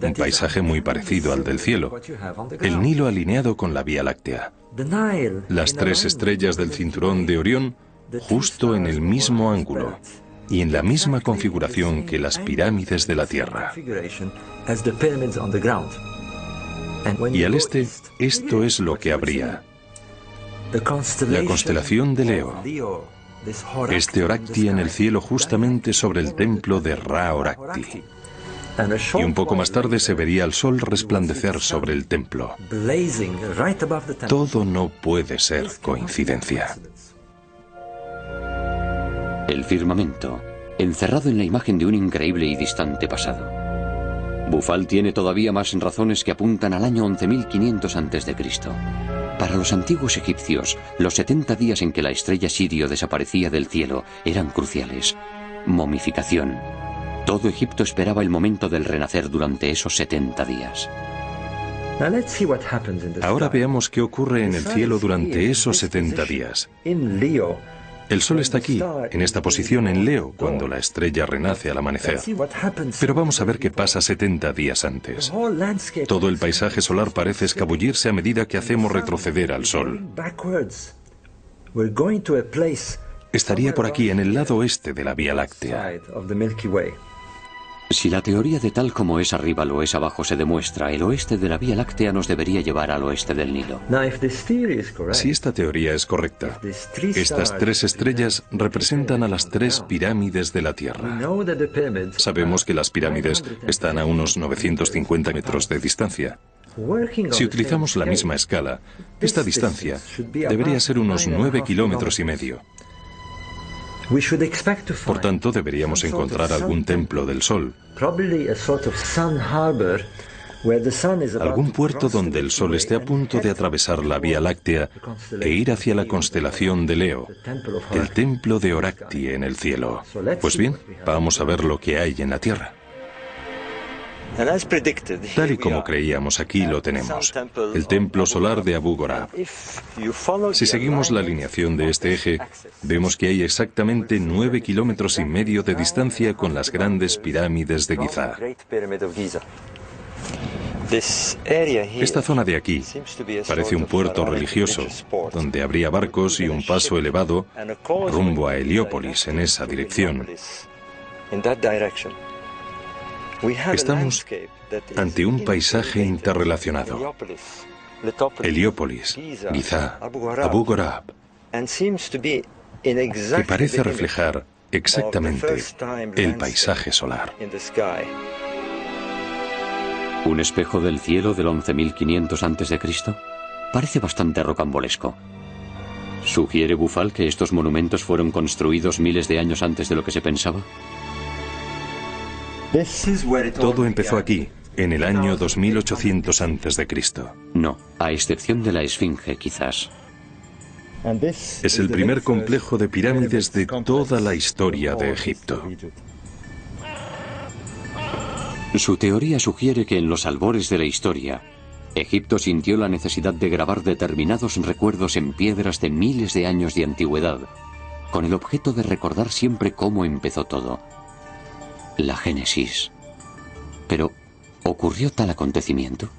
Un paisaje muy parecido al del cielo, el Nilo alineado con la Vía Láctea, las tres estrellas del cinturón de Orión justo en el mismo ángulo, y en la misma configuración que las pirámides de la Tierra. Y al este, esto es lo que habría. La constelación de Leo. Este Orakti en el cielo justamente sobre el templo de Ra Orakti. Y un poco más tarde se vería el sol resplandecer sobre el templo. Todo no puede ser coincidencia. El firmamento, encerrado en la imagen de un increíble y distante pasado. Bufal tiene todavía más razones que apuntan al año 11.500 a.C. Para los antiguos egipcios, los 70 días en que la estrella Sirio desaparecía del cielo eran cruciales. Momificación. Todo Egipto esperaba el momento del renacer durante esos 70 días. Ahora veamos qué ocurre en el cielo durante esos 70 días. El sol está aquí, en esta posición en Leo, cuando la estrella renace al amanecer. Pero vamos a ver qué pasa 70 días antes. Todo el paisaje solar parece escabullirse a medida que hacemos retroceder al sol. Estaría por aquí, en el lado oeste de la Vía Láctea. Si la teoría de tal como es arriba lo es abajo se demuestra, el oeste de la Vía Láctea nos debería llevar al oeste del Nilo. Si esta teoría es correcta, estas tres estrellas representan a las tres pirámides de la Tierra. Sabemos que las pirámides están a unos 950 metros de distancia. Si utilizamos la misma escala, esta distancia debería ser unos 9,5 kilómetros. Por tanto, deberíamos encontrar algún templo del sol, algún puerto donde el sol esté a punto de atravesar la Vía Láctea e ir hacia la constelación de Leo, el templo de Orakti en el cielo. Pues bien, vamos a ver lo que hay en la Tierra. Tal y como creíamos, aquí lo tenemos, el templo solar de Abu Gorab. Si seguimos la alineación de este eje, vemos que hay exactamente 9,5 kilómetros de distancia con las grandes pirámides de Giza. Esta zona de aquí parece un puerto religioso, donde habría barcos y un paso elevado rumbo a Heliópolis en esa dirección. Estamos ante un paisaje interrelacionado. Heliópolis, Giza, Abu Gorab, que parece reflejar exactamente el paisaje solar. ¿Un espejo del cielo del 11.500 a.C.? Parece bastante rocambolesco. ¿Sugiere Bufal que estos monumentos fueron construidos miles de años antes de lo que se pensaba? Todo empezó aquí, en el año 2800 a.C. No, a excepción de la Esfinge, quizás. Es el primer complejo de pirámides de toda la historia de Egipto. Su teoría sugiere que en los albores de la historia, Egipto sintió la necesidad de grabar determinados recuerdos en piedras de miles de años de antigüedad, con el objeto de recordar siempre cómo empezó todo. La Génesis. Pero, ¿ocurrió tal acontecimiento?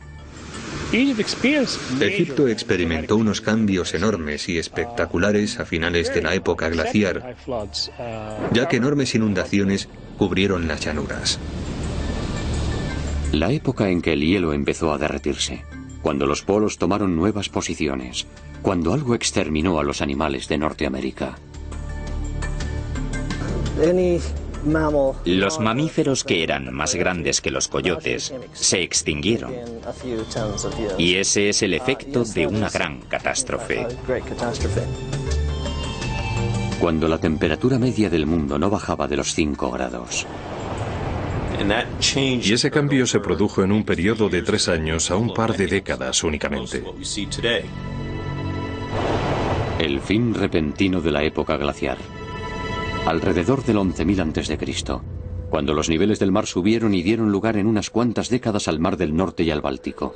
Egipto experimentó unos cambios enormes y espectaculares a finales de la época glaciar, ya que enormes inundaciones cubrieron las llanuras. La época en que el hielo empezó a derretirse, cuando los polos tomaron nuevas posiciones, cuando algo exterminó a los animales de Norteamérica. Los mamíferos que eran más grandes que los coyotes se extinguieron. Y ese es el efecto de una gran catástrofe. Cuando la temperatura media del mundo no bajaba de los 5 grados. Y ese cambio se produjo en un periodo de 3 años a un par de décadas únicamente. El fin repentino de la época glaciar. Alrededor del 11.000 a.C., cuando los niveles del mar subieron y dieron lugar en unas cuantas décadas al Mar del Norte y al Báltico.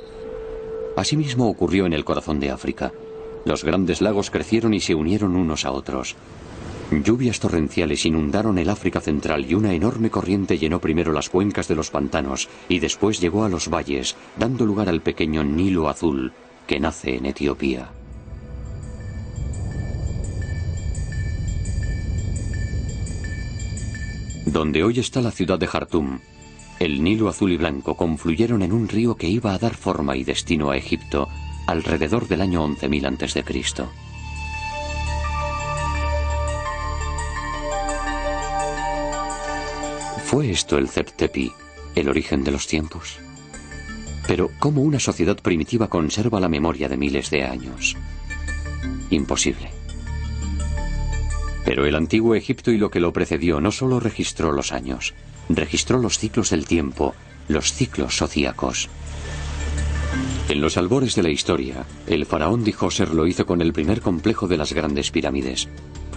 Asimismo ocurrió en el corazón de África. Los grandes lagos crecieron y se unieron unos a otros. Lluvias torrenciales inundaron el África central y una enorme corriente llenó primero las cuencas de los pantanos y después llegó a los valles, dando lugar al pequeño Nilo Azul, que nace en Etiopía. Donde hoy está la ciudad de Jartum, el Nilo azul y blanco confluyeron en un río que iba a dar forma y destino a Egipto alrededor del año 11.000 a.C. ¿Fue esto el Zep-Tepi, el origen de los tiempos? Pero ¿cómo una sociedad primitiva conserva la memoria de miles de años? Imposible. Pero el antiguo Egipto y lo que lo precedió no solo registró los años, registró los ciclos del tiempo, los ciclos zodíacos. En los albores de la historia, el faraón Djoser lo hizo con el primer complejo de las grandes pirámides.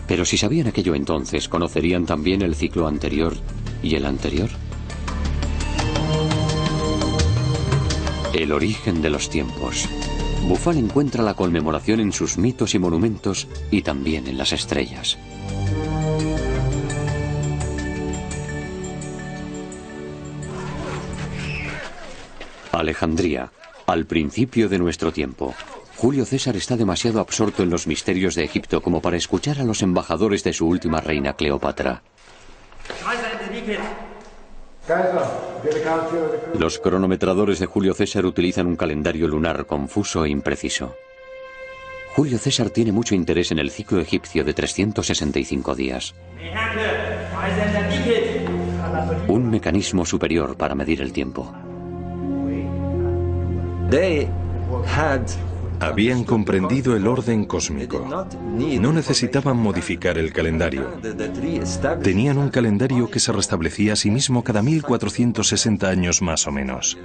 Pero si sabían aquello entonces, ¿conocerían también el ciclo anterior y el anterior? El origen de los tiempos. Bufal encuentra la conmemoración en sus mitos y monumentos y también en las estrellas. Alejandría, al principio de nuestro tiempo. Julio César está demasiado absorto en los misterios de Egipto como para escuchar a los embajadores de su última reina, Cleopatra. Los cronometradores de Julio César utilizan un calendario lunar confuso e impreciso. Julio César tiene mucho interés en el ciclo egipcio de 365 días. Un mecanismo superior para medir el tiempo. Habían comprendido el orden cósmico. No necesitaban modificar el calendario. Tenían un calendario que se restablecía a sí mismo cada 1460 años más o menos.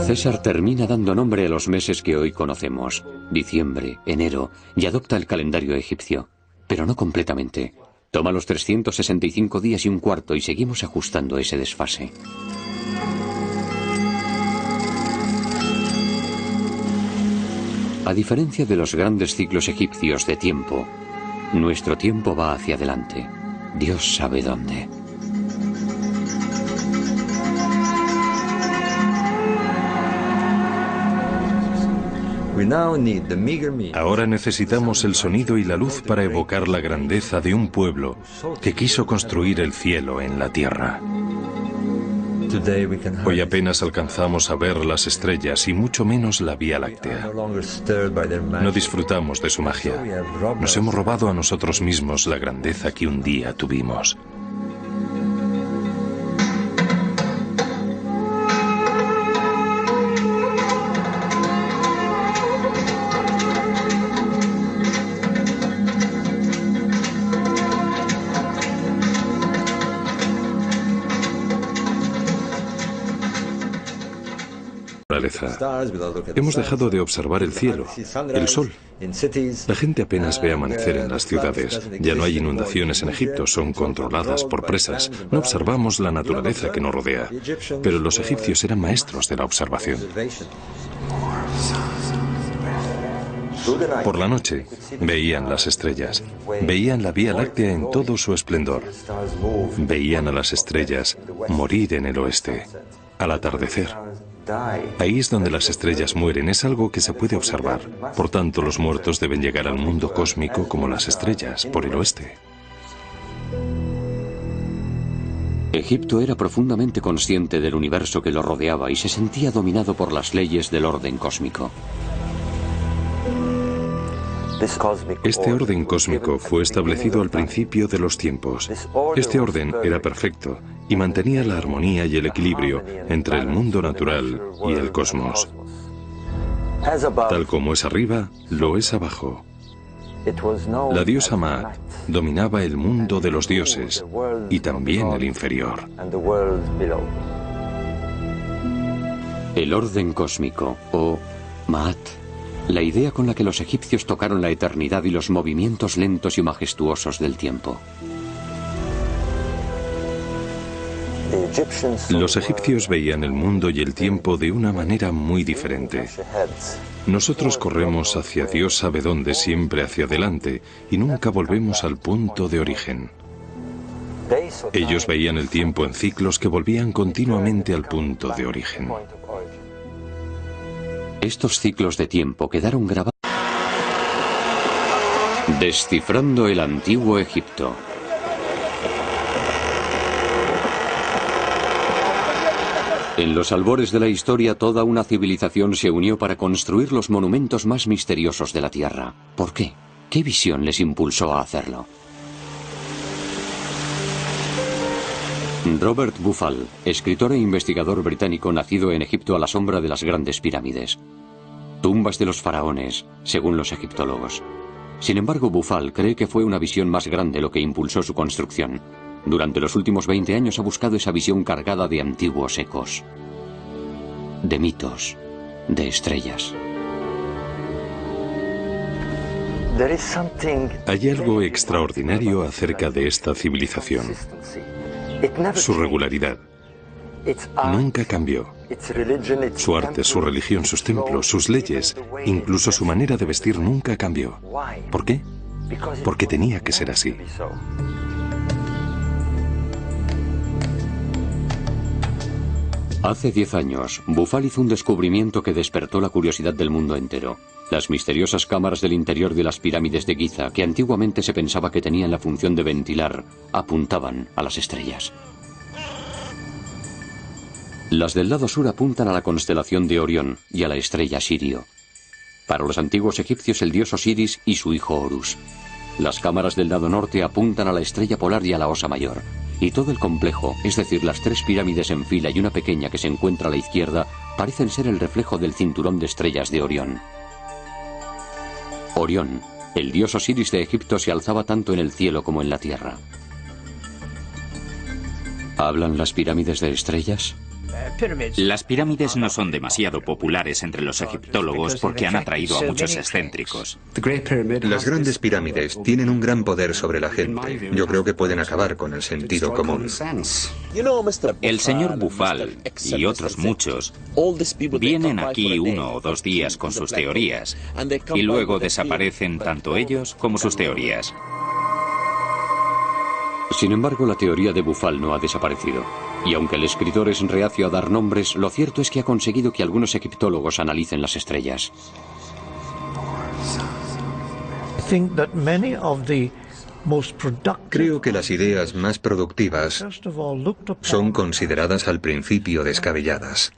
César termina dando nombre a los meses que hoy conocemos, diciembre, enero, y adopta el calendario egipcio, pero no completamente. Toma los 365 días y un cuarto y seguimos ajustando ese desfase. A diferencia de los grandes ciclos egipcios de tiempo, nuestro tiempo va hacia adelante. Dios sabe dónde. Ahora necesitamos el sonido y la luz para evocar la grandeza de un pueblo que quiso construir el cielo en la tierra. Hoy apenas alcanzamos a ver las estrellas y mucho menos la Vía Láctea. No disfrutamos de su magia. Nos hemos robado a nosotros mismos la grandeza que un día tuvimos. Hemos dejado de observar el cielo, el sol. La gente apenas ve amanecer en las ciudades. Ya no hay inundaciones en Egipto, son controladas por presas. No observamos la naturaleza que nos rodea. Pero los egipcios eran maestros de la observación. Por la noche veían las estrellas, veían la Vía Láctea en todo su esplendor. Veían a las estrellas morir en el oeste, al atardecer. Ahí es donde las estrellas mueren, es algo que se puede observar. Por tanto, los muertos deben llegar al mundo cósmico como las estrellas, por el oeste. Egipto era profundamente consciente del universo que lo rodeaba y se sentía dominado por las leyes del orden cósmico. Este orden cósmico fue establecido al principio de los tiempos. Este orden era perfecto y mantenía la armonía y el equilibrio entre el mundo natural y el cosmos. Tal como es arriba, lo es abajo. La diosa Maat dominaba el mundo de los dioses y también el inferior. El orden cósmico, o Maat, la idea con la que los egipcios tocaron la eternidad y los movimientos lentos y majestuosos del tiempo. Los egipcios veían el mundo y el tiempo de una manera muy diferente. Nosotros corremos hacia Dios sabe dónde, siempre hacia adelante, y nunca volvemos al punto de origen. Ellos veían el tiempo en ciclos que volvían continuamente al punto de origen. Estos ciclos de tiempo quedaron grabados. Descifrando el antiguo Egipto. En los albores de la historia, toda una civilización se unió para construir los monumentos más misteriosos de la Tierra. ¿Por qué? ¿Qué visión les impulsó a hacerlo? Robert Bufal, escritor e investigador británico nacido en Egipto a la sombra de las grandes pirámides. Tumbas de los faraones, según los egiptólogos. Sin embargo, Bufal cree que fue una visión más grande lo que impulsó su construcción. Durante los últimos 20 años ha buscado esa visión cargada de antiguos ecos, de mitos, de estrellas. Hay algo extraordinario acerca de esta civilización. Su regularidad. Nunca cambió. Su arte, su religión, sus templos, sus leyes, incluso su manera de vestir nunca cambió. ¿Por qué? Porque tenía que ser así. Hace 10 años, Bufal hizo un descubrimiento que despertó la curiosidad del mundo entero. Las misteriosas cámaras del interior de las pirámides de Giza, que antiguamente se pensaba que tenían la función de ventilar, apuntaban a las estrellas. Las del lado sur apuntan a la constelación de Orión y a la estrella Sirio. Para los antiguos egipcios, el dios Osiris y su hijo Horus. Las cámaras del lado norte apuntan a la estrella polar y a la Osa Mayor. Y todo el complejo, es decir, las 3 pirámides en fila y una pequeña que se encuentra a la izquierda, parecen ser el reflejo del cinturón de estrellas de Orión. Orión, el dios Osiris de Egipto, se alzaba tanto en el cielo como en la tierra. ¿Hablan las pirámides de estrellas? Las pirámides no son demasiado populares entre los egiptólogos porque han atraído a muchos excéntricos. Las grandes pirámides tienen un gran poder sobre la gente. Yo creo que pueden acabar con el sentido común. El señor Bufal y otros muchos vienen aquí 1 o 2 días con sus teorías y luego desaparecen tanto ellos como sus teorías. Sin embargo, la teoría de Bufal no ha desaparecido. Y aunque el escritor es reacio a dar nombres, lo cierto es que ha conseguido que algunos egiptólogos analicen las estrellas. Creo que las ideas más productivas son consideradas al principio descabelladas.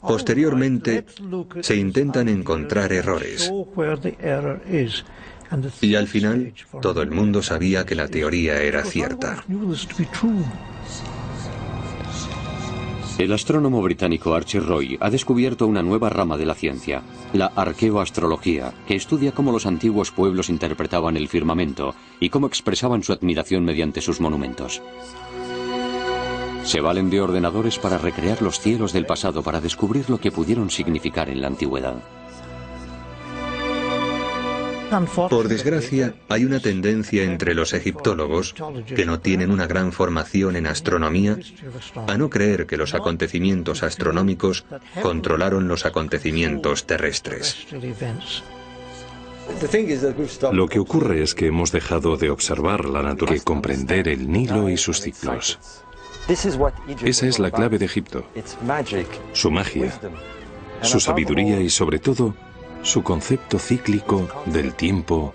Posteriormente, se intentan encontrar errores. Y al final, todo el mundo sabía que la teoría era cierta. El astrónomo británico Archie Roy ha descubierto una nueva rama de la ciencia, la arqueoastrología, que estudia cómo los antiguos pueblos interpretaban el firmamento y cómo expresaban su admiración mediante sus monumentos. Se valen de ordenadores para recrear los cielos del pasado para descubrir lo que pudieron significar en la antigüedad. Por desgracia, hay una tendencia entre los egiptólogos, que no tienen una gran formación en astronomía, a no creer que los acontecimientos astronómicos controlaron los acontecimientos terrestres. Lo que ocurre es que hemos dejado de observar la naturaleza, comprender el Nilo y sus ciclos. Esa es la clave de Egipto, su magia, su sabiduría y sobre todo su concepto cíclico del tiempo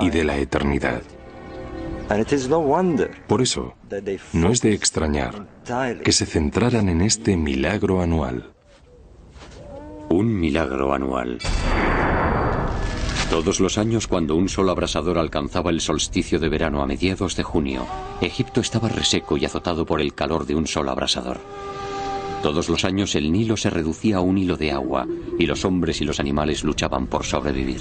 y de la eternidad. Por eso, no es de extrañar que se centraran en este milagro anual. Un milagro anual. Todos los años, cuando un sol abrasador alcanzaba el solsticio de verano a mediados de junio, Egipto estaba reseco y azotado por el calor de un sol abrasador. Todos los años el Nilo se reducía a un hilo de agua y los hombres y los animales luchaban por sobrevivir.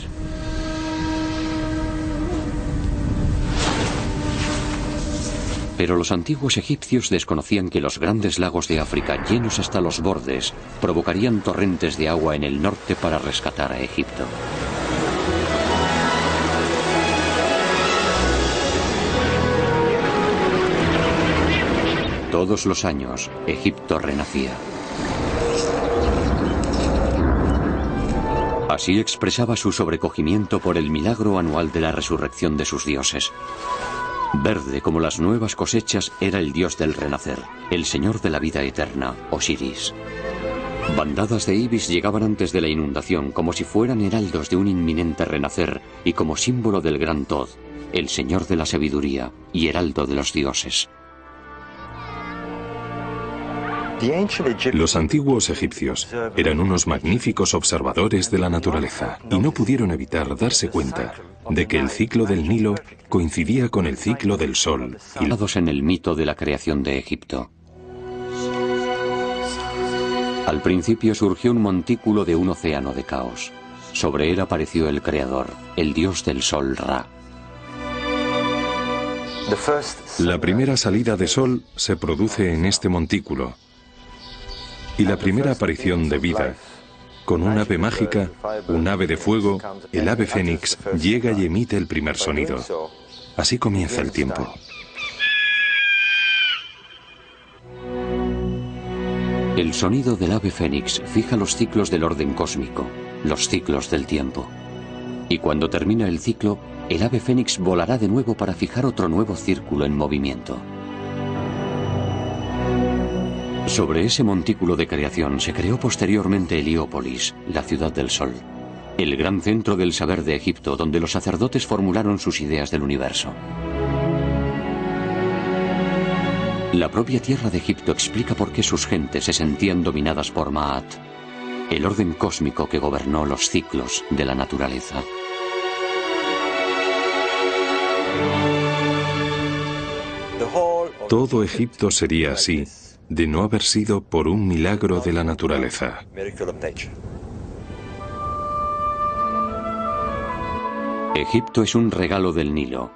Pero los antiguos egipcios desconocían que los grandes lagos de África, llenos hasta los bordes, provocarían torrentes de agua en el norte para rescatar a Egipto. Todos los años, Egipto renacía. Así expresaba su sobrecogimiento por el milagro anual de la resurrección de sus dioses. Verde como las nuevas cosechas era el dios del renacer, el señor de la vida eterna, Osiris. Bandadas de ibis llegaban antes de la inundación como si fueran heraldos de un inminente renacer y como símbolo del gran Thoth, el señor de la sabiduría y heraldo de los dioses. Los antiguos egipcios eran unos magníficos observadores de la naturaleza y no pudieron evitar darse cuenta de que el ciclo del Nilo coincidía con el ciclo del Sol. Hilados en el mito de la creación de Egipto. Al principio surgió un montículo de un océano de caos. Sobre él apareció el Creador, el dios del sol Ra. La primera salida de sol se produce en este montículo. Y la primera aparición de vida, con un ave mágica, un ave de fuego, el ave fénix, llega y emite el primer sonido. Así comienza el tiempo. El sonido del ave fénix fija los ciclos del orden cósmico, los ciclos del tiempo. Y cuando termina el ciclo, el ave fénix volará de nuevo para fijar otro nuevo círculo en movimiento. Sobre ese montículo de creación se creó posteriormente Heliópolis, la ciudad del sol, el gran centro del saber de Egipto donde los sacerdotes formularon sus ideas del universo. La propia tierra de Egipto explica por qué sus gentes se sentían dominadas por Maat, el orden cósmico que gobernó los ciclos de la naturaleza. Todo Egipto sería así, de no haber sido por un milagro de la naturaleza. Egipto es un regalo del Nilo,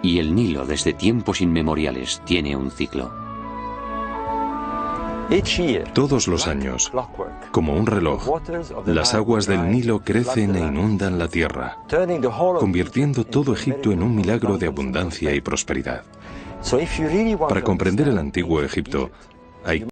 y el Nilo desde tiempos inmemoriales tiene un ciclo. Todos los años, como un reloj, las aguas del Nilo crecen e inundan la tierra, convirtiendo todo Egipto en un milagro de abundancia y prosperidad. Para comprender el antiguo Egipto, hay